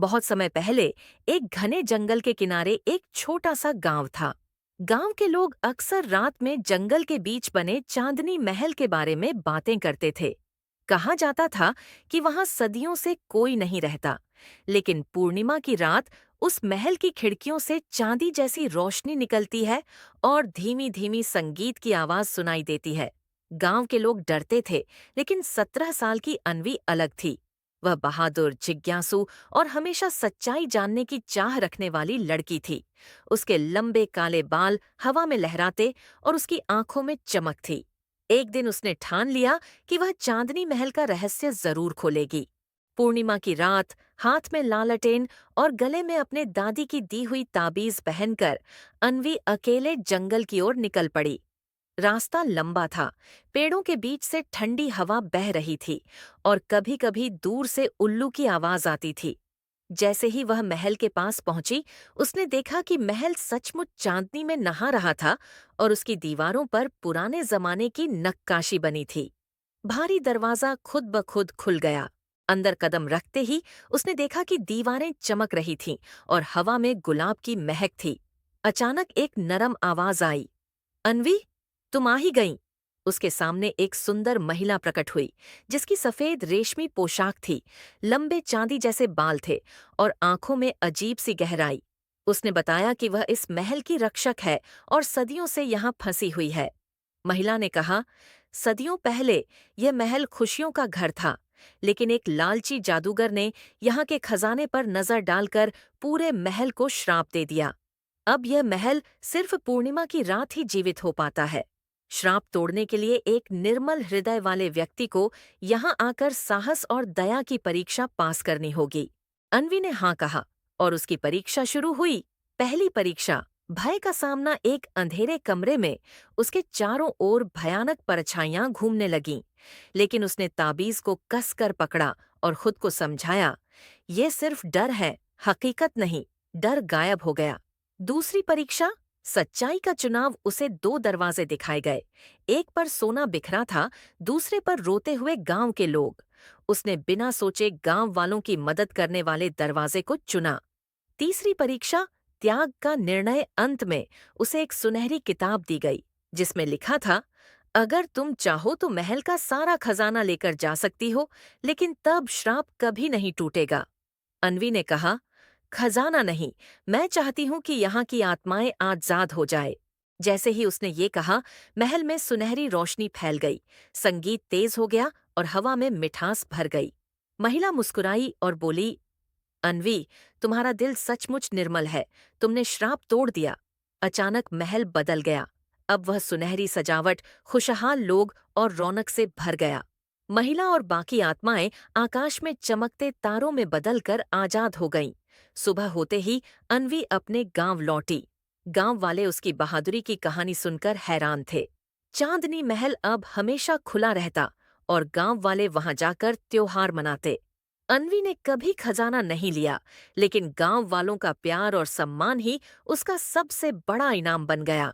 बहुत समय पहले एक घने जंगल के किनारे एक छोटा सा गांव था। गांव के लोग अक्सर रात में जंगल के बीच बने चांदनी महल के बारे में बातें करते थे। कहा जाता था कि वहां सदियों से कोई नहीं रहता, लेकिन पूर्णिमा की रात उस महल की खिड़कियों से चांदी जैसी रोशनी निकलती है और धीमी धीमी संगीत की आवाज सुनाई देती है। गांव के लोग डरते थे, लेकिन 17 साल की अन्वी अलग थी। वह बहादुर, जिज्ञासु और हमेशा सच्चाई जानने की चाह रखने वाली लड़की थी। उसके लंबे काले बाल हवा में लहराते और उसकी आंखों में चमक थी। एक दिन उसने ठान लिया कि वह चांदनी महल का रहस्य जरूर खोलेगी। पूर्णिमा की रात, हाथ में लालटेन और गले में अपने दादी की दी हुई ताबीज पहनकर अन्वी अकेले जंगल की ओर निकल पड़ी। रास्ता लंबा था, पेड़ों के बीच से ठंडी हवा बह रही थी और कभी-कभी दूर से उल्लू की आवाज आती थी। जैसे ही वह महल के पास पहुंची, उसने देखा कि महल सचमुच चांदनी में नहा रहा था और उसकी दीवारों पर पुराने जमाने की नक्काशी बनी थी। भारी दरवाजा खुद ब खुद खुल गया। अंदर कदम रखते ही उसने देखा कि दीवारें चमक रही थीं और हवा में गुलाब की महक थी। अचानक एक नरम आवाज आई, "अन्वी, तुम आ ही गईं।" उसके सामने एक सुंदर महिला प्रकट हुई, जिसकी सफेद रेशमी पोशाक थी, लंबे चांदी जैसे बाल थे और आंखों में अजीब सी गहराई। उसने बताया कि वह इस महल की रक्षक है और सदियों से यहाँ फंसी हुई है। महिला ने कहा, "सदियों पहले यह महल खुशियों का घर था, लेकिन एक लालची जादूगर ने यहाँ के खजाने पर नजर डालकर पूरे महल को श्राप दे दिया। अब यह महल सिर्फ पूर्णिमा की रात ही जीवित हो पाता है। श्राप तोड़ने के लिए एक निर्मल हृदय वाले व्यक्ति को यहाँ आकर साहस और दया की परीक्षा पास करनी होगी।" अन्वी ने हाँ कहा और उसकी परीक्षा शुरू हुई। पहली परीक्षा, भय का सामना। एक अंधेरे कमरे में उसके चारों ओर भयानक परछाइयां घूमने लगीं, लेकिन उसने ताबीज को कसकर पकड़ा और खुद को समझाया, ये सिर्फ डर है, हकीकत नहीं। डर गायब हो गया। दूसरी परीक्षा, सच्चाई का चुनाव। उसे दो दरवाजे दिखाए गए। एक पर सोना बिखरा था, दूसरे पर रोते हुए गांव के लोग। उसने बिना सोचे गांव वालों की मदद करने वाले दरवाजे को चुना। तीसरी परीक्षा, त्याग का निर्णय। अंत में उसे एक सुनहरी किताब दी गई, जिसमें लिखा था, "अगर तुम चाहो तो महल का सारा खजाना लेकर जा सकती हो, लेकिन तब श्राप कभी नहीं टूटेगा।" अन्वी ने कहा, "खजाना नहीं, मैं चाहती हूँ कि यहाँ की आत्माएं आजाद हो जाए।" जैसे ही उसने ये कहा, महल में सुनहरी रोशनी फैल गई, संगीत तेज हो गया और हवा में मिठास भर गई। महिला मुस्कुराई और बोली, "अन्वी, तुम्हारा दिल सचमुच निर्मल है, तुमने श्राप तोड़ दिया।" अचानक महल बदल गया। अब वह सुनहरी सजावट, खुशहाल लोग और रौनक से भर गया। महिला और बाकी आत्माएं आकाश में चमकते तारों में बदलकर आजाद हो गईं। सुबह होते ही अन्वी अपने गांव लौटी। गांव वाले उसकी बहादुरी की कहानी सुनकर हैरान थे। चांदनी महल अब हमेशा खुला रहता और गांव वाले वहां जाकर त्योहार मनाते। अन्वी ने कभी खजाना नहीं लिया, लेकिन गांव वालों का प्यार और सम्मान ही उसका सबसे बड़ा इनाम बन गया।